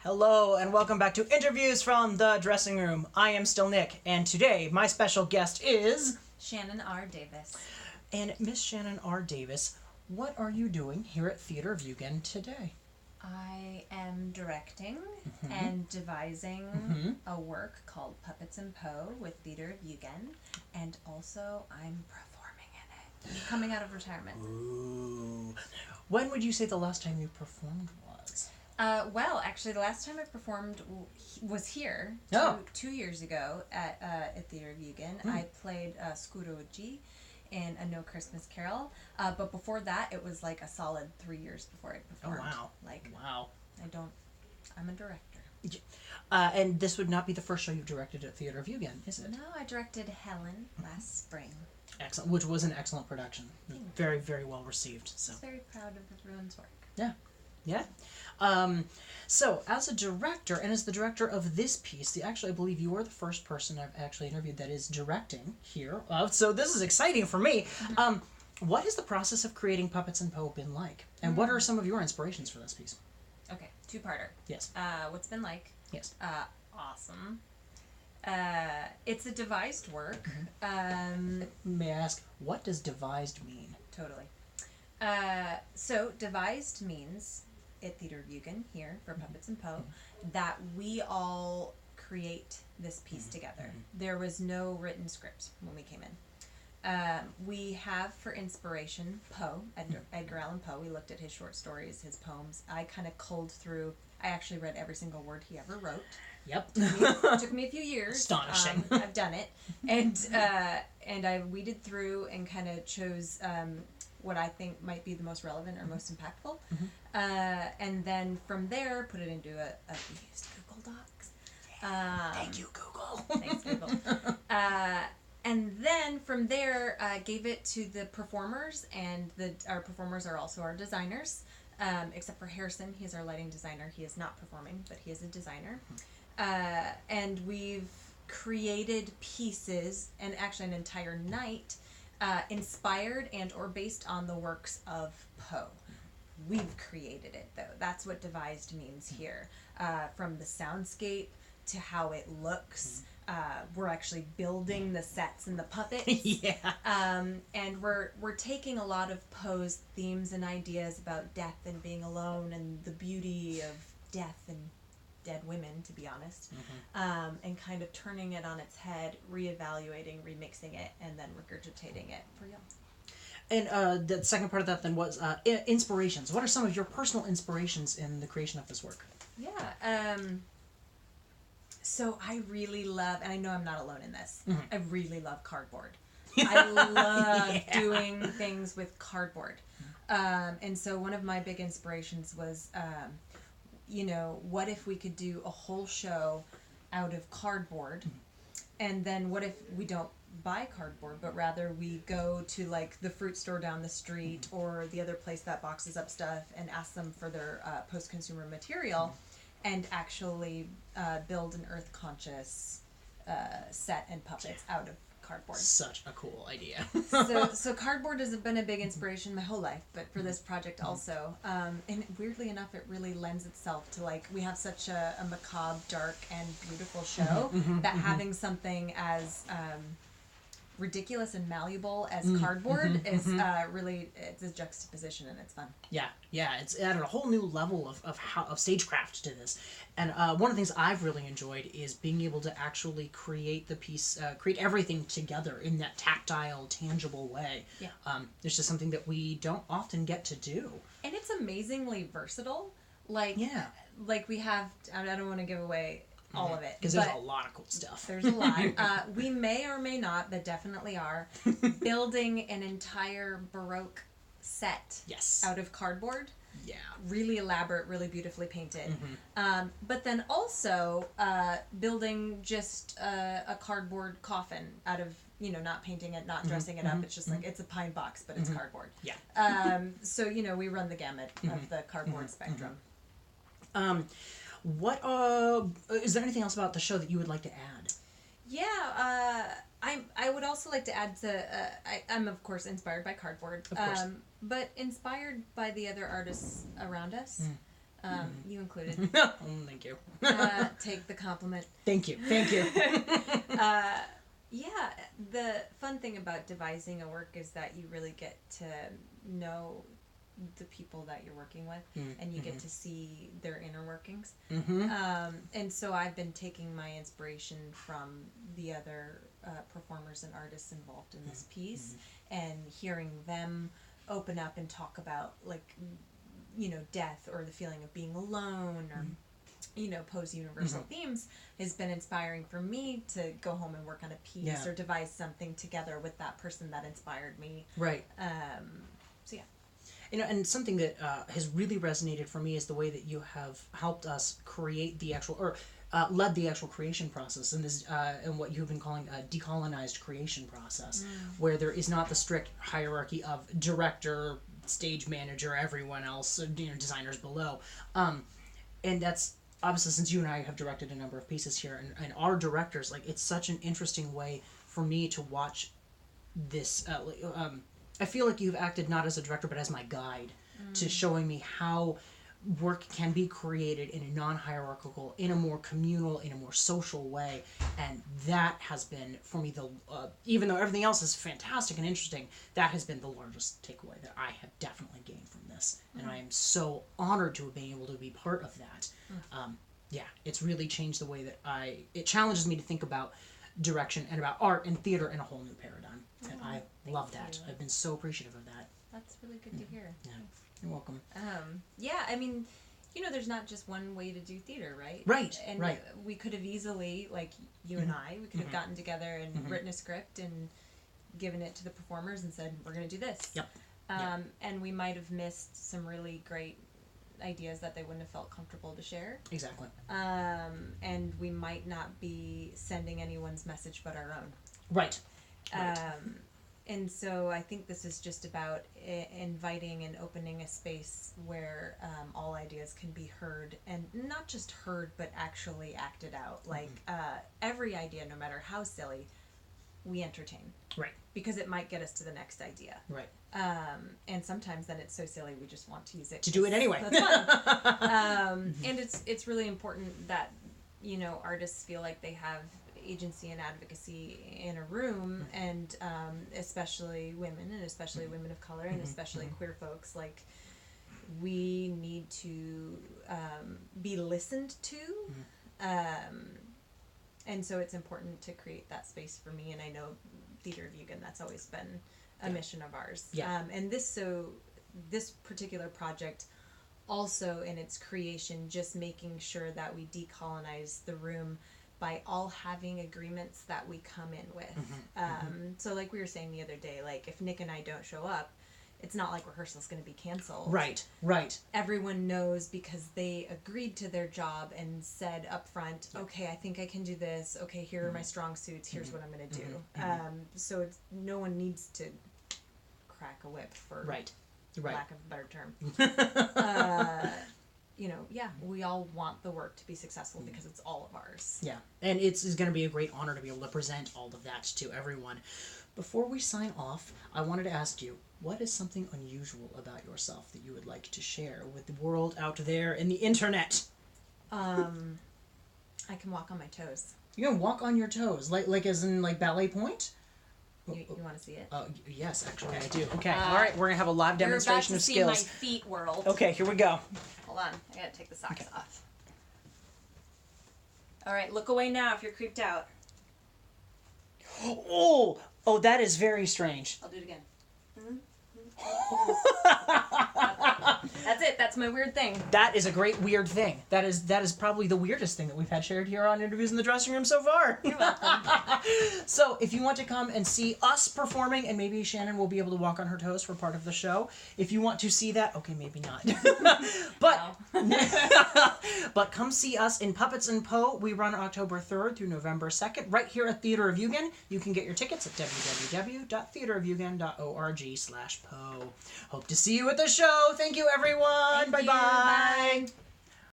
Hello and welcome back to Interviews from the Dressing Room. I am still Nick, and today my special guest is... Shannon R. Davis. And Miss Shannon R. Davis, what are you doing here at Theater of Yugen today? I am directing and devising a work called Puppets Poe with Theater of Yugen, and also I'm performing in it. Coming out of retirement. Ooh. When would you say the last time you performed was? Well, actually, the last time I performed was here, 2 years ago at Theater of Yugen. I played Skuroji in A No Christmas Carol, but before that, it was like a solid 3 years before I performed. Oh, wow. Wow. I'm a director. And this would not be the first show you've directed at Theater of Yugen, is it? No, I directed Helen last spring. Excellent, which was an excellent production. Very, very well received. So. I was very proud of everyone's work. Yeah. So, as a director, and as the director of this piece, I believe you are the first person I've actually interviewed that is directing here. So this is exciting for me. What has the process of creating Puppets Poe been like? And what are some of your inspirations for this piece? Okay, two-parter. Yes. What's been like? Yes. Awesome. It's a devised work. May I ask, what does devised mean? Totally. So devised means, at Theater of Yugen, here for Puppets Poe, that we all create this piece together. There was no written script when we came in. We have, for inspiration, Poe, Edgar Allan Poe. We looked at his short stories, his poems. I kind of culled through. I actually read every single word he ever wrote. Yep. Took me a few years. Astonishing. I've done it, and I weeded through and kind of chose what I think might be the most relevant or most impactful, and then from there put it into we used Google Docs. Thank you, Google. Thanks, Google. And then from there, gave it to the performers, and our performers are also our designers, except for Harrison. He is our lighting designer. He is not performing, but he is a designer. And we've created pieces, and actually an entire night, inspired and or based on the works of Poe. We've created it, though. That's what devised means here. From the soundscape to how it looks. We're actually building the sets and the puppets. And we're taking a lot of Poe's themes and ideas about death and being alone and the beauty of death and dead women, to be honest, and kind of turning it on its head, reevaluating, remixing it, and then regurgitating it for y'all. And the second part of that then was inspirations. What are some of your personal inspirations in the creation of this work? So I really love, and I know I'm not alone in this, I really love cardboard. I love doing things with cardboard. And so one of my big inspirations was, what if we could do a whole show out of cardboard? And then what if we don't buy cardboard, but rather we go to like the fruit store down the street or the other place that boxes up stuff and ask them for their post-consumer material and actually build an earth-conscious set and puppets out of cardboard. Such a cool idea. So cardboard has been a big inspiration my whole life, but for this project also. And weirdly enough, it really lends itself to, like, we have such a macabre, dark, and beautiful show that having something as ridiculous and malleable as cardboard is really, it's a juxtaposition and it's fun. Yeah, it's added a whole new level of stagecraft to this. And one of the things I've really enjoyed is being able to actually create the piece, create everything together in that tactile, tangible way. It's just something that we don't often get to do. And it's amazingly versatile. Like we have, I don't want to give away all of it. Because there's a lot of cool stuff. There's a lot. We may or may not, but definitely are, building an entire Baroque set out of cardboard. Really elaborate, really beautifully painted. But then also building just a cardboard coffin out of, not painting it, not dressing it up. It's just like, it's a pine box, but it's cardboard. So, we run the gamut of the cardboard spectrum. What is there anything else about the show that you would like to add? I would also like to add to I'm of course inspired by cardboard, of course. but inspired by the other artists around us. You included. Thank you. Take the compliment. Thank you. Yeah, the fun thing about devising a work is that you really get to know the people that you're working with, and you get to see their inner workings. And so I've been taking my inspiration from the other performers and artists involved in this piece, and hearing them open up and talk about, like, you know, death or the feeling of being alone, or you know, Poe's universal themes has been inspiring for me to go home and work on a piece or devise something together with that person that inspired me. Right. So yeah. You know, and something that has really resonated for me is the way that you have helped us create the actual, or led the actual creation process, and this, and what you've been calling a decolonized creation process, where there is not the strict hierarchy of director, stage manager, everyone else, you know, designers below, and that's obviously, since you and I have directed a number of pieces here, and our directors, like, it's such an interesting way for me to watch this. I feel like you've acted not as a director, but as my guide to showing me how work can be created in a non-hierarchical, in a more communal, in a more social way. And that has been, for me, the even though everything else is fantastic and interesting, that has been the largest takeaway that I have definitely gained from this. And I am so honored to have been able to be part of that. Yeah, it's really changed the way that it challenges me to think about direction and about art and theater in a whole new paradigm. And I love that. I've been so appreciative of that. That's really good to hear. Yeah. You're welcome. Yeah, I mean, you know, there's not just one way to do theater, right? Right. And we could have easily, like you and I, we could have gotten together and written a script and given it to the performers and said, we're going to do this. Yep. And we might have missed some really great ideas that they wouldn't have felt comfortable to share. Exactly. And we might not be sending anyone's message but our own. Right. And so I think this is just about inviting and opening a space where all ideas can be heard, and not just heard, but actually acted out. Like, every idea, no matter how silly, we entertain. Right. Because it might get us to the next idea. Right. And sometimes then it's so silly we just want to use it. To do it anyway. That's fun. And it's really important that, you know, artists feel like they have agency and advocacy in a room, and especially women, and especially women of color, and especially queer folks. Like, we need to be listened to, and so it's important to create that space for me. And I know Theater of Yugen, that's always been a mission of ours. And this particular project, also in its creation, just making sure that we decolonize the room by all having agreements that we come in with. So like we were saying the other day, like, if Nick and I don't show up, it's not like rehearsal's going to be canceled. Right. Everyone knows because they agreed to their job and said up front, okay, I think I can do this. Okay, here are my strong suits. Here's what I'm going to do. So no one needs to crack a whip, for lack of a better term. You know, we all want the work to be successful because it's all of ours. Yeah, and it's going to be a great honor to be able to present all of that to everyone. Before we sign off, I wanted to ask you, what is something unusual about yourself that you would like to share with the world out there in the internet? I can walk on my toes. You can walk on your toes, like as in like ballet point? You want to see it? Yes, actually I do. Okay, all right, we're gonna have a live demonstration of skills. You're about to see my feet world. Okay, here we go. Hold on, I gotta take the socks off. All right, look away now if you're creeped out. Oh, that is very strange. I'll do it again. That's it. That's my weird thing. That is a great weird thing. That is probably the weirdest thing that we've had shared here on Interviews in the Dressing Room so far. You're welcome. So if you want to come and see us performing, and maybe Shannon will be able to walk on her toes for part of the show. If you want to see that, okay, maybe not. But come see us in Puppets Poe. We run October 3rd through November 2nd, right here at Theater of Yugen. You can get your tickets at www.theaterofyugen.org/Poe. Hope to see you at the show. Thank you, everyone. Bye-bye. Bye.